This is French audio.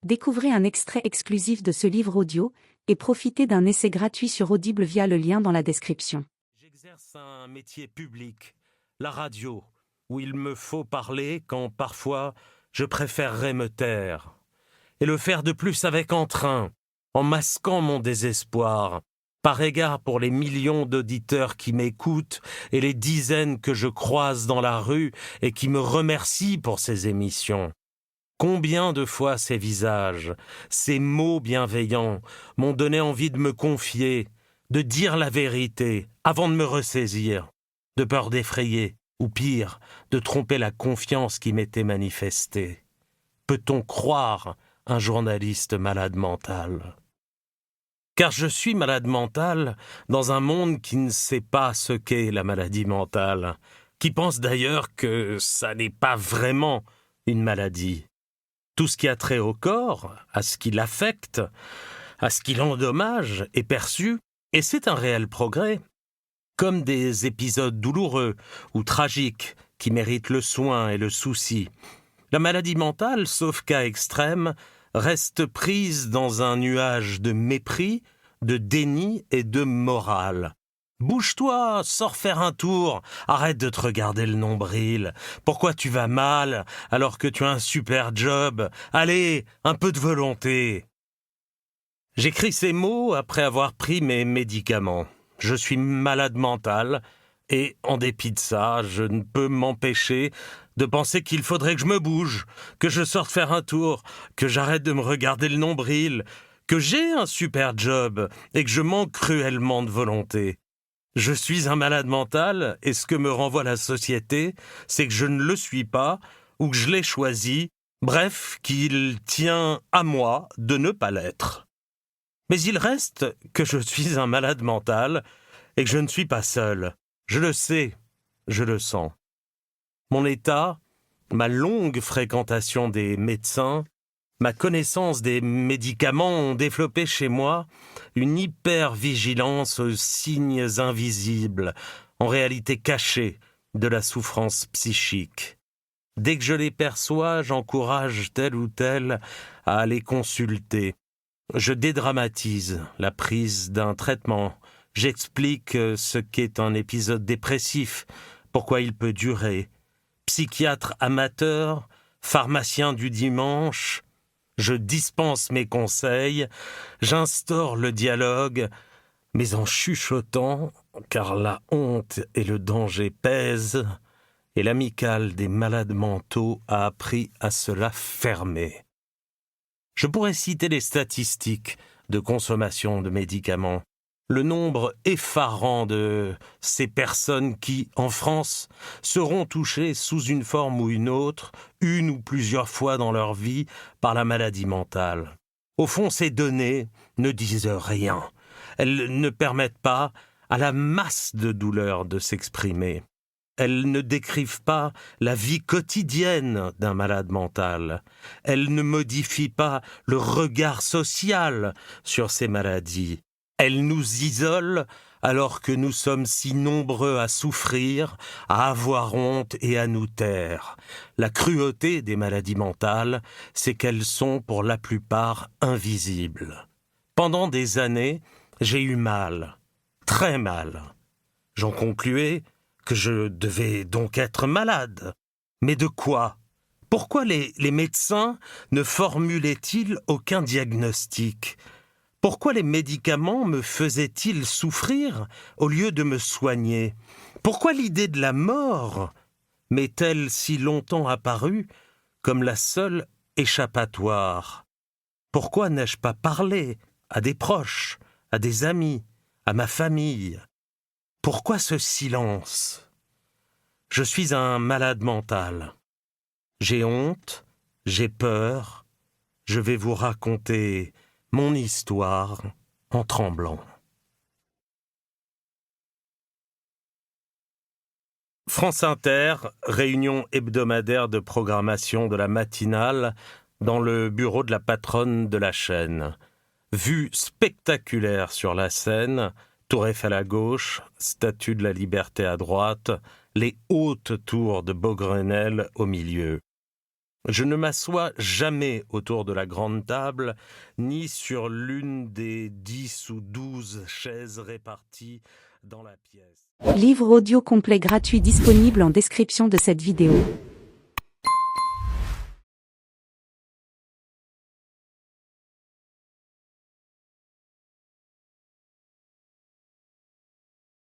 Découvrez un extrait exclusif de ce livre audio et profitez d'un essai gratuit sur Audible via le lien dans la description. J'exerce un métier public, la radio, où il me faut parler quand parfois je préférerais me taire. Et le faire de plus avec entrain, en masquant mon désespoir, par égard pour les millions d'auditeurs qui m'écoutent et les dizaines que je croise dans la rue et qui me remercient pour ces émissions. Combien de fois ces visages, ces mots bienveillants m'ont donné envie de me confier, de dire la vérité avant de me ressaisir, de peur d'effrayer, ou pire, de tromper la confiance qui m'était manifestée. Peut-on croire un journaliste malade mental ? Car je suis malade mental dans un monde qui ne sait pas ce qu'est la maladie mentale, qui pense d'ailleurs que ça n'est pas vraiment une maladie. Tout ce qui a trait au corps, à ce qui l'affecte, à ce qui l'endommage, est perçu, et c'est un réel progrès, comme des épisodes douloureux ou tragiques qui méritent le soin et le souci. La maladie mentale, sauf cas extrême, reste prise dans un nuage de mépris, de déni et de morale. Bouge-toi, sors faire un tour, arrête de te regarder le nombril. Pourquoi tu vas mal alors que tu as un super job ? Allez, un peu de volonté. J'écris ces mots après avoir pris mes médicaments. Je suis malade mental et, en dépit de ça, je ne peux m'empêcher de penser qu'il faudrait que je me bouge, que je sorte faire un tour, que j'arrête de me regarder le nombril, que j'ai un super job et que je manque cruellement de volonté. Je suis un malade mental et ce que me renvoie la société, c'est que je ne le suis pas ou que je l'ai choisi, bref, qu'il tient à moi de ne pas l'être. Mais il reste que je suis un malade mental et que je ne suis pas seul. Je le sais, je le sens. Mon état, ma longue fréquentation des médecins, ma connaissance des médicaments ont développé chez moi une hypervigilance aux signes invisibles, en réalité cachés, de la souffrance psychique. Dès que je les perçois, j'encourage tel ou tel à aller consulter. Je dédramatise la prise d'un traitement. J'explique ce qu'est un épisode dépressif, pourquoi il peut durer. Psychiatre amateur, pharmacien du dimanche, je dispense mes conseils, j'instaure le dialogue, mais en chuchotant, car la honte et le danger pèsent, et l'amicale des malades mentaux a appris à se la fermer. Je pourrais citer les statistiques de consommation de médicaments. Le nombre effarant de ces personnes qui, en France, seront touchées sous une forme ou une autre, une ou plusieurs fois dans leur vie, par la maladie mentale. Au fond, ces données ne disent rien. Elles ne permettent pas à la masse de douleurs de s'exprimer. Elles ne décrivent pas la vie quotidienne d'un malade mental. Elles ne modifient pas le regard social sur ces maladies. Elles nous isolent alors que nous sommes si nombreux à souffrir, à avoir honte et à nous taire. La cruauté des maladies mentales, c'est qu'elles sont pour la plupart invisibles. Pendant des années, j'ai eu mal, très mal. J'en concluais que je devais donc être malade. Mais de quoi ? Pourquoi les médecins ne formulaient-ils aucun diagnostic ? Pourquoi les médicaments me faisaient-ils souffrir au lieu de me soigner ? Pourquoi l'idée de la mort m'est-elle si longtemps apparue comme la seule échappatoire ? Pourquoi n'ai-je pas parlé à des proches, à des amis, à ma famille ? Pourquoi ce silence ? Je suis un malade mental. J'ai honte, j'ai peur, je vais vous raconter mon histoire en tremblant. France Inter, réunion hebdomadaire de programmation de la matinale dans le bureau de la patronne de la chaîne. Vue spectaculaire sur la Seine, Tour Eiffel à gauche, Statue de la Liberté à droite, les hautes tours de Beaugrenelle au milieu. Je ne m'assois jamais autour de la grande table, ni sur l'une des 10 ou 12 chaises réparties dans la pièce. Livre audio complet gratuit disponible en description de cette vidéo.